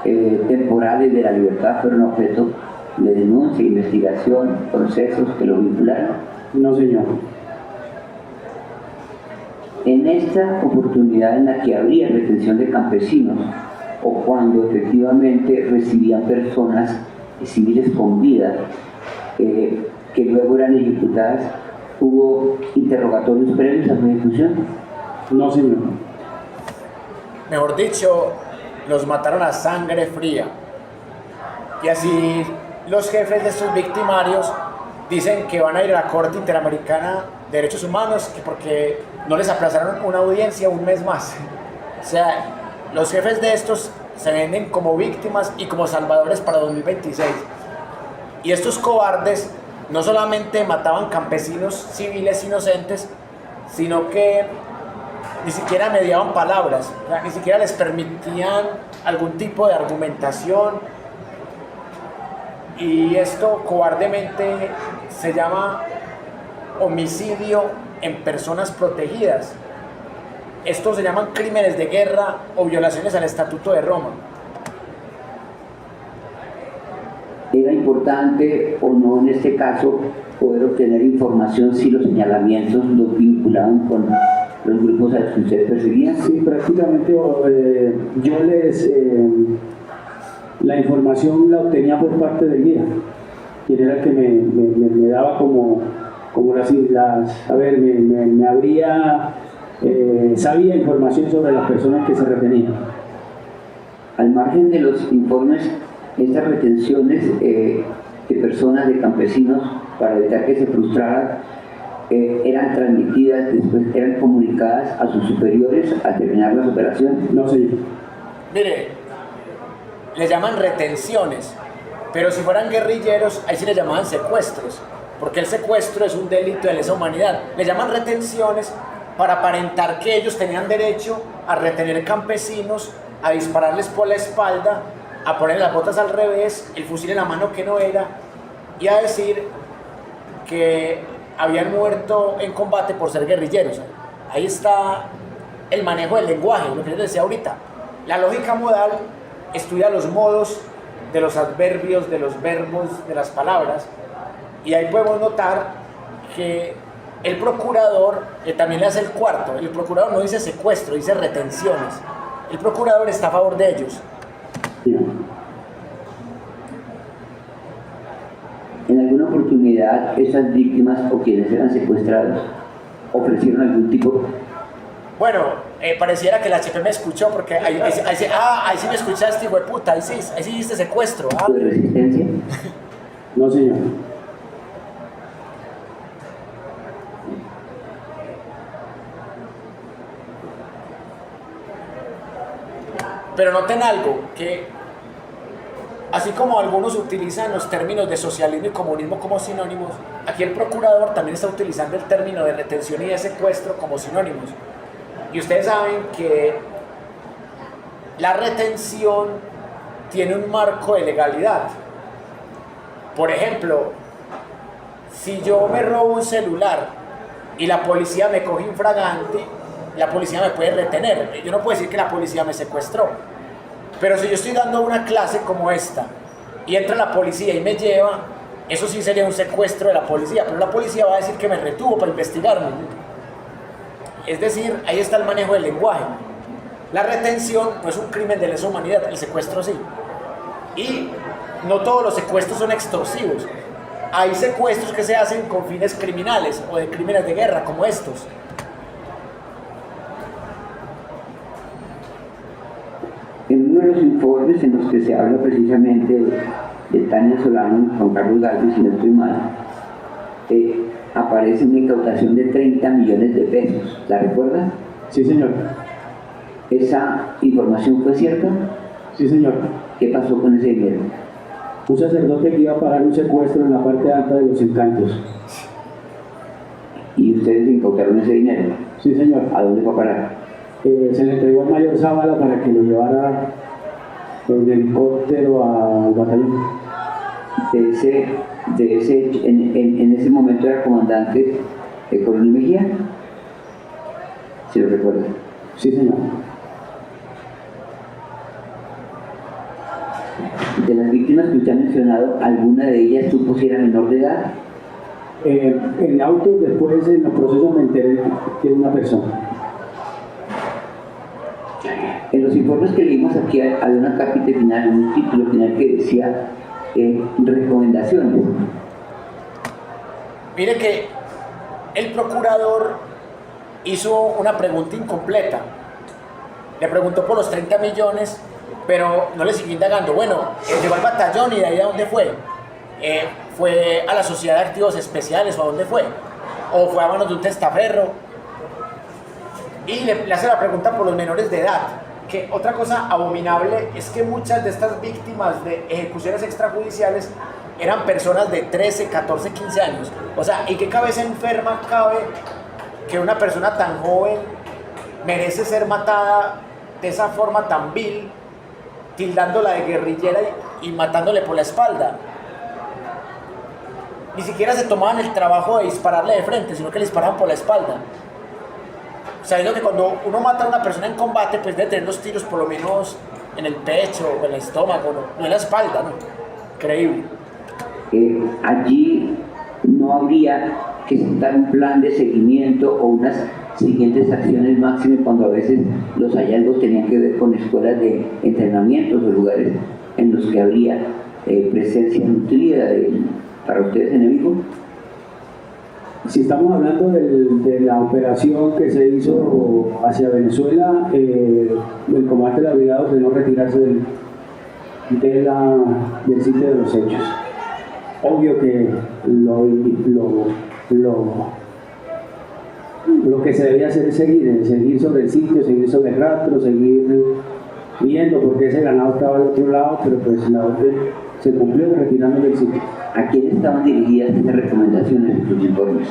temporales de la libertad fueron objeto de denuncia, investigación, procesos que lo vincularon? No, señor. En esta oportunidad en la que habría retención de campesinos o cuando efectivamente recibían personas civiles con vida que luego eran ejecutadas, ¿hubo interrogatorios previos a su ejecución? No, señor. Mejor dicho, los mataron a sangre fría. Y así los jefes de estos victimarios dicen que van a ir a la Corte Interamericana de Derechos Humanos que porque no les aplazaron una audiencia un mes más. O sea, los jefes de estos se venden como víctimas y como salvadores para 2026. Y estos cobardes no solamente mataban campesinos civiles inocentes, sino que ni siquiera mediaban palabras, o sea, ni siquiera les permitían algún tipo de argumentación. Y esto cobardemente se llama homicidio en personas protegidas. Estos se llaman crímenes de guerra o violaciones al Estatuto de Roma. ¿Era importante o no en este caso poder obtener información si los señalamientos los vinculaban con los grupos a los que ustedes perseguían? Sí, prácticamente yo la información la obtenía por parte del guía, quien era el que me daba como a ver, me abría, sabía información sobre las personas que se retenían. Al margen de los informes, estas retenciones de personas, de campesinos, para evitar que se frustraran, eran transmitidas, después eran comunicadas a sus superiores al terminar las operaciones. No, señor. Mire, le llaman retenciones, pero si fueran guerrilleros, ahí sí le llamaban secuestros, porque el secuestro es un delito de lesa humanidad. Le llaman retenciones para aparentar que ellos tenían derecho a retener campesinos, a dispararles por la espalda, a poner las botas al revés, el fusil en la mano que no era, y a decir que habían muerto en combate por ser guerrilleros. Ahí está el manejo del lenguaje, lo que yo les decía ahorita. La lógica modal estudia los modos de los adverbios, de los verbos, de las palabras, y ahí podemos notar que el procurador también le hace el cuarto. El procurador no dice secuestro, dice retenciones. El procurador está a favor de ellos. En alguna oportunidad, esas víctimas o quienes eran secuestrados ofrecieron algún tipo. Bueno, pareciera que la HP me escuchó porque ahí sí me escuchaste, hijo de puta, ahí sí hiciste secuestro. ¿De resistencia? No, señor. Pero noten algo, que así como algunos utilizan los términos de socialismo y comunismo como sinónimos, aquí el procurador también está utilizando el término de retención y de secuestro como sinónimos. Y ustedes saben que la retención tiene un marco de legalidad. Por ejemplo, si yo me robo un celular y la policía me coge infragante, la policía me puede retener. Yo no puedo decir que la policía me secuestró. Pero si yo estoy dando una clase como esta y entra la policía y me lleva, eso sí sería un secuestro de la policía, pero la policía va a decir que me retuvo para investigarme. Es decir, ahí está el manejo del lenguaje. La retención no es un crimen de lesa humanidad, el secuestro sí. Y no todos los secuestros son extorsivos. Hay secuestros que se hacen con fines criminales o de crímenes de guerra, como estos. En uno de los informes en los que se habla precisamente de Tania Solano y Juan Carlos Galvez, si no estoy mal, aparece una incautación de 30 millones de pesos. ¿La recuerda? Sí, señor. ¿Esa información fue cierta? Sí, señor. ¿Qué pasó con ese dinero? Un sacerdote que iba a pagar un secuestro en la parte alta de Los Encantos. ¿Y ustedes incautaron ese dinero? Sí, señor. ¿A dónde fue a parar? Se le entregó al mayor Zavala para que lo llevara en helicóptero al batallón. En ese momento era comandante el coronel Mejía, si lo recuerda. Sí, señor. De las víctimas que usted ha mencionado, ¿alguna de ellas supo si era menor de edad? En auto, después en el proceso me enteré que era una persona. En los informes que leímos aquí había una capítulo final, un título final que decía recomendaciones. Mire que el procurador hizo una pregunta incompleta. Le preguntó por los 30 millones, pero no le siguió indagando. Bueno, llegó al batallón y de ahí a dónde fue. ¿Fue a la Sociedad de Activos Especiales o a dónde fue? ¿O fue a manos de un testaferro? Y le hace la pregunta por los menores de edad. Que otra cosa abominable es que muchas de estas víctimas de ejecuciones extrajudiciales eran personas de 13, 14, 15 años. O sea, ¿en qué cabeza enferma cabe que una persona tan joven merece ser matada de esa forma tan vil, tildándola de guerrillera y matándole por la espalda? Ni siquiera se tomaban el trabajo de dispararle de frente, sino que le disparaban por la espalda. Sabiendo que cuando uno mata a una persona en combate, pues debe tener los tiros por lo menos en el pecho o en el estómago, no en la espalda, ¿no? Increíble. Allí no habría que sentar un plan de seguimiento o unas siguientes acciones máximas cuando a veces los hallazgos tenían que ver con escuelas de entrenamientos o lugares en los que habría presencia nutrida para ustedes enemigos. Si estamos hablando de la operación que se hizo hacia Venezuela, el comandante de la brigada ordenó retirarse del sitio de los hechos. Obvio que lo que se debía hacer es seguir sobre el sitio, seguir sobre el rastro, seguir viendo por qué ese ganado estaba al otro lado, pero pues la orden se cumplió retirando del sitio. ¿A quién estaban dirigidas esas recomendaciones en sus informes?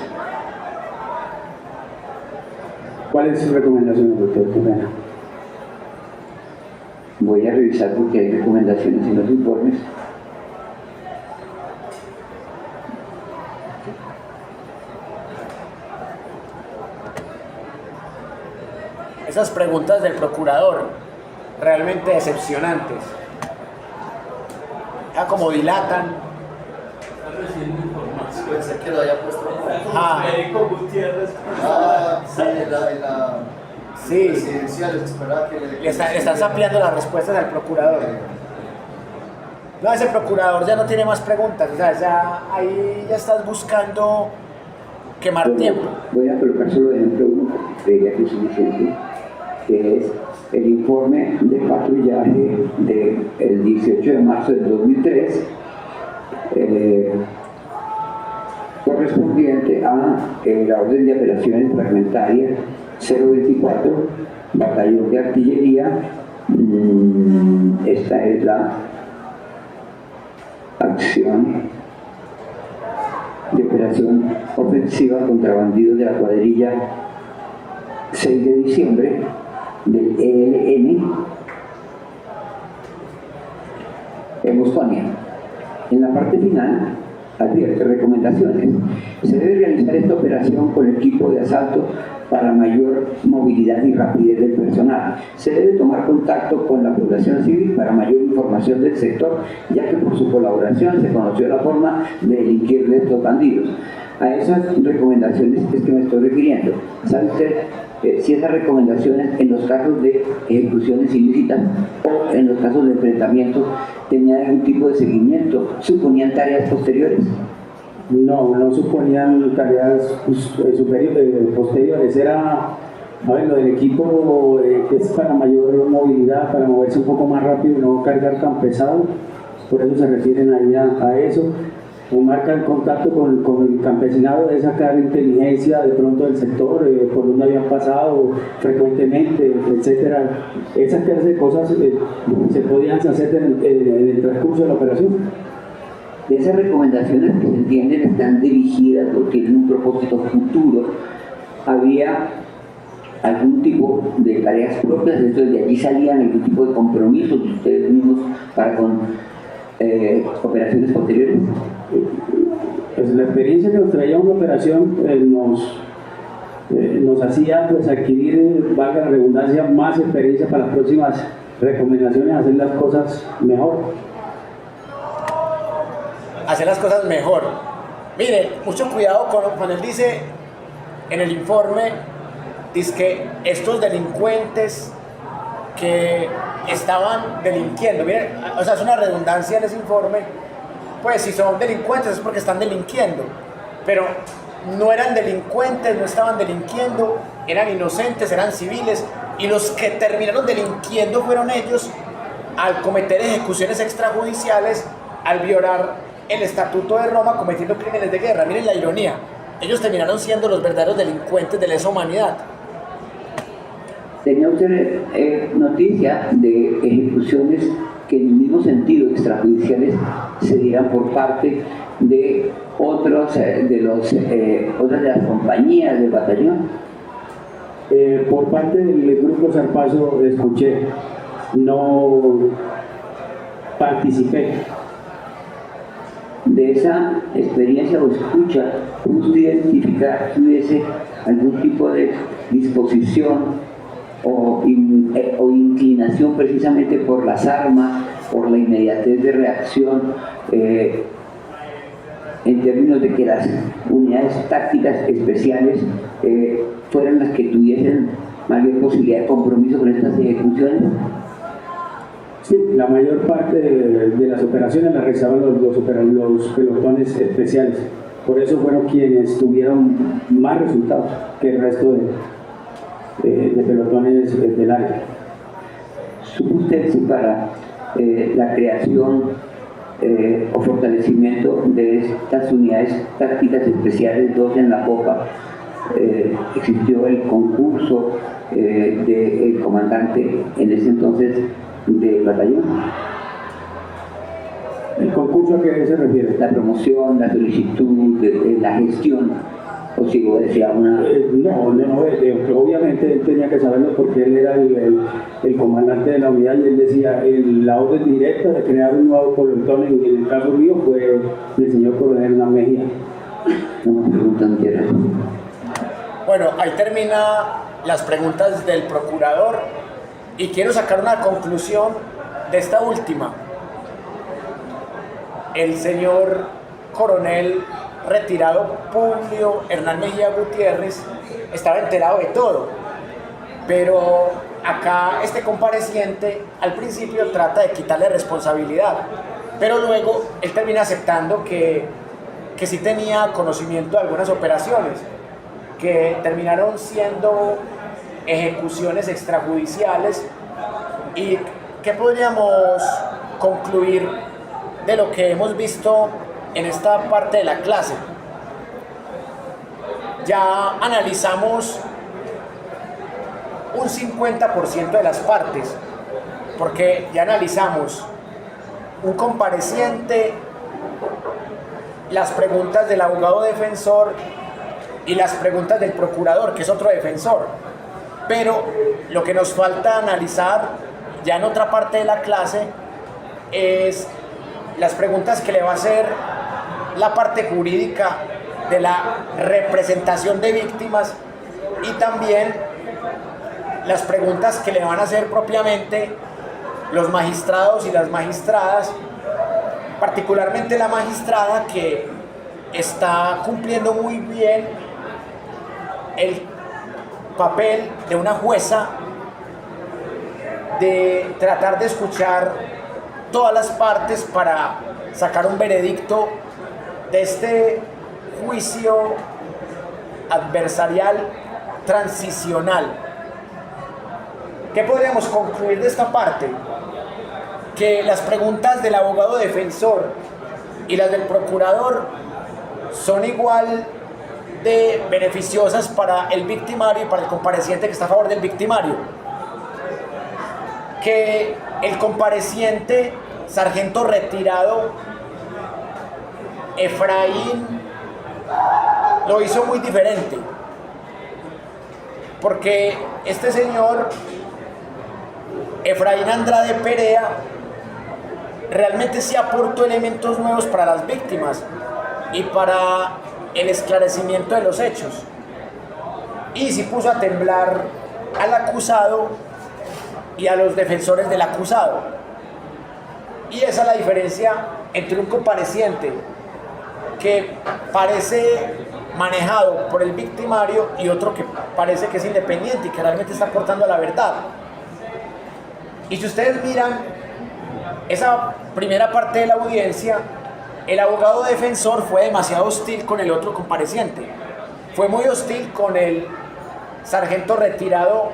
¿Cuáles son sus recomendaciones, doctor? Voy a revisar porque hay recomendaciones en los informes. Esas preguntas del procurador, realmente decepcionantes. Ya como dilatan. Pensé que lo había puesto. Federico Gutiérrez. Sí, la Sí, presidencial, esperaba que le están sapeando las respuestas al procurador. No, ese procurador ya no tiene más preguntas, o sea, ya ahí ya estás buscando quemar tiempo. Voy a colocar solo ejemplo uno, porque creía que es suficiente, que es el informe de patrullaje del 18 de marzo del 2003, correspondiente a la orden de operaciones fragmentaria 024, batallón de artillería. Esta es la acción de operación ofensiva contra bandidos de la cuadrilla 6 de diciembre del ELN en Bosconia. En la parte final advierte recomendaciones. Se debe realizar esta operación con equipo de asalto para mayor movilidad y rapidez del personal. Se debe tomar contacto con la población civil para mayor información del sector, ya que por su colaboración se conoció la forma de delinquir de estos bandidos. A esas recomendaciones es que me estoy refiriendo. ¿Sabe usted si esas recomendaciones en los casos de ejecuciones ilícitas o en los casos de enfrentamientos tenían algún tipo de seguimiento, suponían tareas posteriores. No suponían tareas posteriores. Era, a ver, lo del equipo que es para mayor movilidad, para moverse un poco más rápido y no cargar tan pesado. Por eso se refieren ahí a eso. O marca el contacto con el campesinado de sacar inteligencia de pronto del sector, por donde habían pasado frecuentemente, etcétera. Esas clases de cosas se podían hacer en el transcurso de la operación. De esas recomendaciones que se entienden están dirigidas o tienen un propósito futuro, ¿había algún tipo de tareas propias? Entonces de allí salían algún tipo de compromisos de ustedes mismos para con operaciones posteriores. Pues la experiencia que nos traía una operación nos hacía pues adquirir, valga la redundancia, más experiencia para las próximas recomendaciones, hacer las cosas mejor. Hacer las cosas mejor. Mire, mucho cuidado cuando él dice en el informe, dice que estos delincuentes que estaban delinquiendo, mire, o sea, es una redundancia en ese informe, pues si son delincuentes es porque están delinquiendo, pero no eran delincuentes, no estaban delinquiendo, eran inocentes, eran civiles, y los que terminaron delinquiendo fueron ellos al cometer ejecuciones extrajudiciales, al violar el Estatuto de Roma, cometiendo crímenes de guerra. Miren la ironía, ellos terminaron siendo los verdaderos delincuentes de lesa humanidad. ¿Tenía usted noticia de ejecuciones que en el mismo sentido extrajudiciales se dieran por parte de otras de las compañías del batallón? Por parte del grupo Zarpazo escuché, no participé. De esa experiencia o escucha, ¿puede usted identificar si hubiese algún tipo de disposición o inclinación precisamente por las armas, por la inmediatez de reacción, en términos de que las unidades tácticas especiales fueran las que tuviesen mayor posibilidad de compromiso con estas ejecuciones? Sí, la mayor parte de las operaciones las realizaban los pelotones especiales. Por eso fueron quienes tuvieron más resultados que el resto de pelotones del área. ¿Supo usted si para la creación o fortalecimiento de estas unidades tácticas especiales, dos en la popa, existió el concurso del comandante en ese entonces del batallón? ¿El concurso a qué se refiere? La promoción, la solicitud, la gestión, o si decía una... Obviamente él tenía que saberlo porque él era el comandante de la unidad y él decía, la orden directa de crear un nuevo pelotón en el caso mío fue del señor coronel Hernán Mejía. No me preguntan qué era. Bueno, ahí termina las preguntas del procurador y quiero sacar una conclusión de esta última. El señor coronel retirado Publio Hernán Mejía Gutiérrez estaba enterado de todo, pero acá este compareciente al principio trata de quitarle responsabilidad, pero luego él termina aceptando que sí tenía conocimiento de algunas operaciones que terminaron siendo ejecuciones extrajudiciales. ¿Y qué podríamos concluir de lo que hemos visto en esta parte de la clase? Ya analizamos un 50% de las partes, porque ya analizamos un compareciente, las preguntas del abogado defensor y las preguntas del procurador, que es otro defensor. Pero lo que nos falta analizar ya en otra parte de la clase es las preguntas que le va a hacer la parte jurídica de la representación de víctimas y también las preguntas que le van a hacer propiamente los magistrados y las magistradas, particularmente la magistrada que está cumpliendo muy bien papel de una jueza de tratar de escuchar todas las partes para sacar un veredicto de este juicio adversarial transicional. ¿Qué podríamos concluir de esta parte? Que las preguntas del abogado defensor y las del procurador son igual de beneficiosas para el victimario y para el compareciente que está a favor del victimario. Que el compareciente sargento retirado Efraín lo hizo muy diferente, porque este señor Efraín Andrade Perea realmente sí aportó elementos nuevos para las víctimas y para el esclarecimiento de los hechos, y sí puso a temblar al acusado y a los defensores del acusado. Y esa es la diferencia entre un compareciente que parece manejado por el victimario y otro que parece que es independiente y que realmente está aportando a la verdad. Y si ustedes miran esa primera parte de la audiencia, el abogado defensor fue demasiado hostil con el otro compareciente. Fue muy hostil con el sargento retirado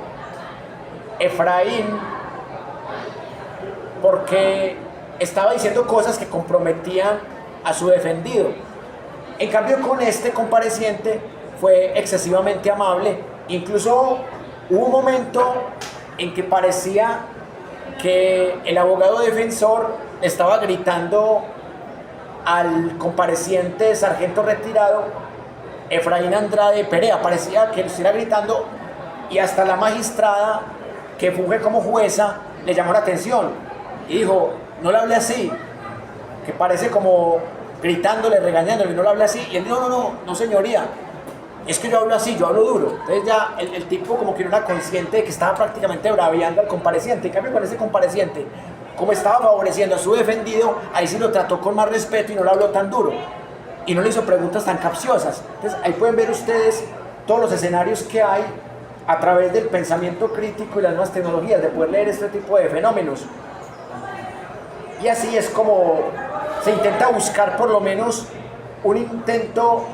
Efraín, porque estaba diciendo cosas que comprometían a su defendido. En cambio, con este compareciente fue excesivamente amable. Incluso hubo un momento en que parecía que el abogado defensor estaba gritando al compareciente sargento retirado Efraín Andrade Perea. Parecía que le estuviera gritando, y hasta la magistrada, que funge como jueza, le llamó la atención y dijo: no le hable así, que parece como gritándole, regañándole, no le hable así. Y él dijo: no señoría, es que yo hablo así, yo hablo duro. Entonces ya el tipo como que no era consciente de que estaba prácticamente braviando al compareciente. En cambio, con ese compareciente, como estaba favoreciendo a su defendido, ahí sí lo trató con más respeto y no le habló tan duro y no le hizo preguntas tan capciosas. Entonces ahí pueden ver ustedes todos los escenarios que hay a través del pensamiento crítico y las nuevas tecnologías, de poder leer este tipo de fenómenos. Y así es como se intenta buscar por lo menos un intento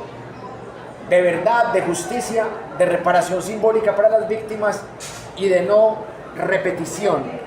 de verdad, de justicia, de reparación simbólica para las víctimas y de no repetición.